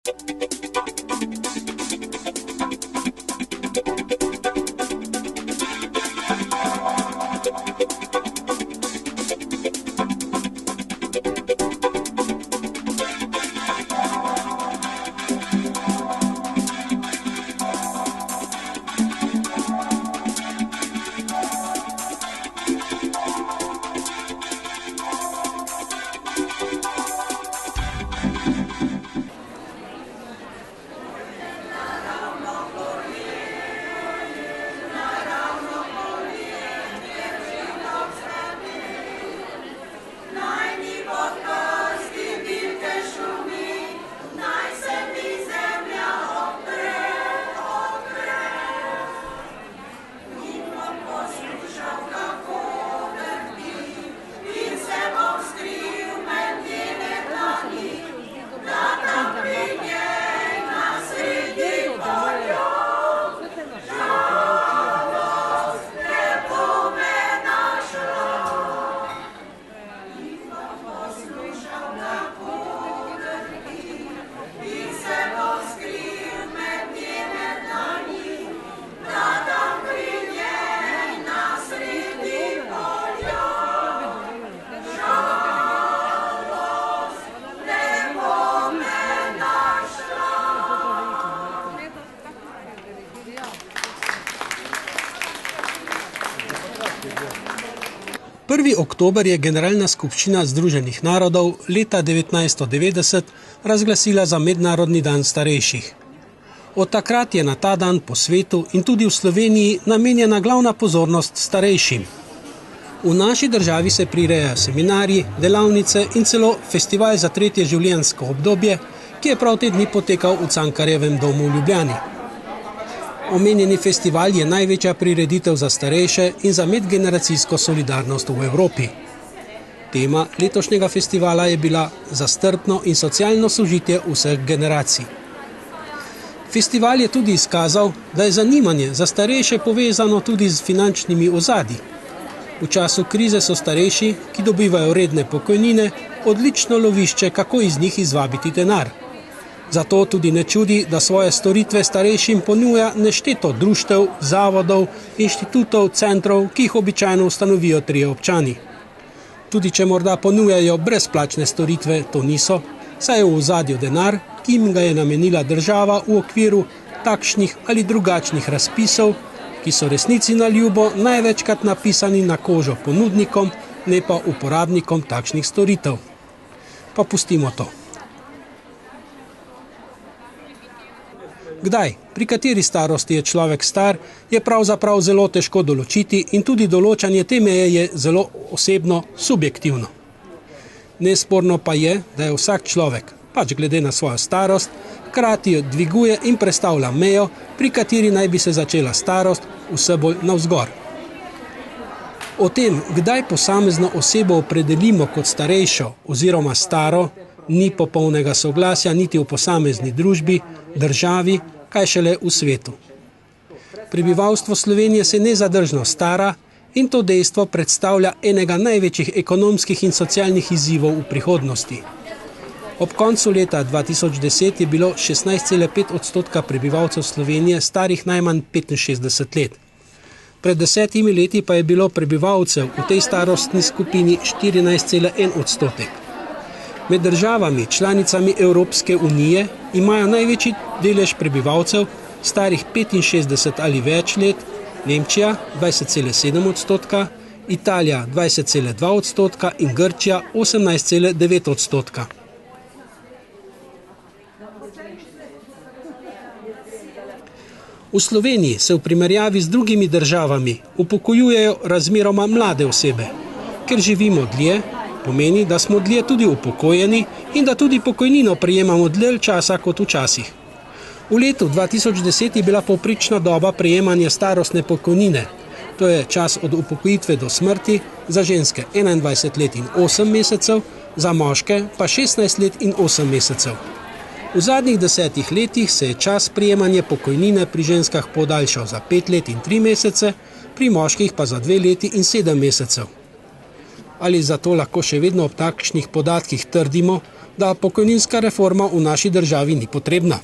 1. oktober je Generalna skupščina Združenih narodov leta 1990 razglasila za Mednarodni dan starejših. Od takrat je na ta dan po svetu in tudi v Sloveniji namenjena glavna pozornost starejšim. V naši državi se prirejajo seminarji, delavnice in celo festival za tretje življenjsko obdobje, ki je prav te dni potekal v Cankarjevem domu v Ljubljani. Omenjeni festival je največja prireditev za starejše in za medgeneracijsko solidarnost v Evropi. Tema letošnjega festivala je bila za strpno in socialno sožitje vseh generacij. Festival je tudi izkazal, da je zanimanje za starejše povezano tudi z finančnimi ozadji. V času krize so starejši, ki dobivajo redne pokojnine, odlično lovišče, kako iz njih izvabiti denar. Zato tudi ne čudi, da svoje storitve starejšim ponuja nešteto društev, zavodov, inštitutov, centrov, ki jih običajno ustanovijo trije občani. Tudi če morda ponujajo brezplačne storitve, to niso, saj je v ozadju denar, ki jim ga je namenila država v okviru takšnih ali drugačnih razpisov, ki so resnici na ljubo največkrat napisani na kožo ponudnikom, ne pa uporabnikom takšnih storitev. Pa pustimo to. Kdaj, pri kateri starosti je človek star, je pravzaprav zelo težko določiti in tudi določanje te meje je zelo osebno, subjektivno. Nesporno pa je, da je vsak človek, pač glede na svojo starost, hkrati dviguje in prestavlja mejo, pri kateri naj bi se začela starost vse bolj navzgor. O tem, kdaj posamezno osebo opredelimo kot starejšo oziroma staro, ni popolnega soglasja niti v posamezni družbi, državi, kaj šele v svetu. Prebivalstvo Slovenije se nezadržno stara in to dejstvo predstavlja enega največjih ekonomskih in socialnih izzivov v prihodnosti. Ob koncu leta 2010 je bilo 16,5% prebivalcev Slovenije starih najmanj 65 let. Pred 10 leti pa je bilo prebivalcev v tej starostni skupini 14,1%. Med državami, članicami Evropske unije, imajo največji delež prebivalcev starih 65 ali več let, Nemčija 20,7%, Italija 20,2% in Grčija 18,9%. V Sloveniji se v primerjavi z drugimi državami upokojujejo razmeroma mlade osebe. Ker živimo dlje, pomeni, da smo dlje tudi upokojeni in da tudi pokojnino prejemamo dlje časa kot včasih. V letu 2010 je bila povprečna doba prejemanja starostne pokojnine, to je čas od upokojitve do smrti, za ženske 21 let in 8 mesecev, za moške pa 16 let in 8 mesecev. V zadnjih 10 letih se je čas prejemanja pokojnine pri ženskah podaljšal za 5 let in 3 mesece, pri moških pa za 2 leti in 7 mesecev. Ali zato lahko še vedno ob takšnih podatkih trdimo, da pokojninska reforma v naši državi ni potrebna.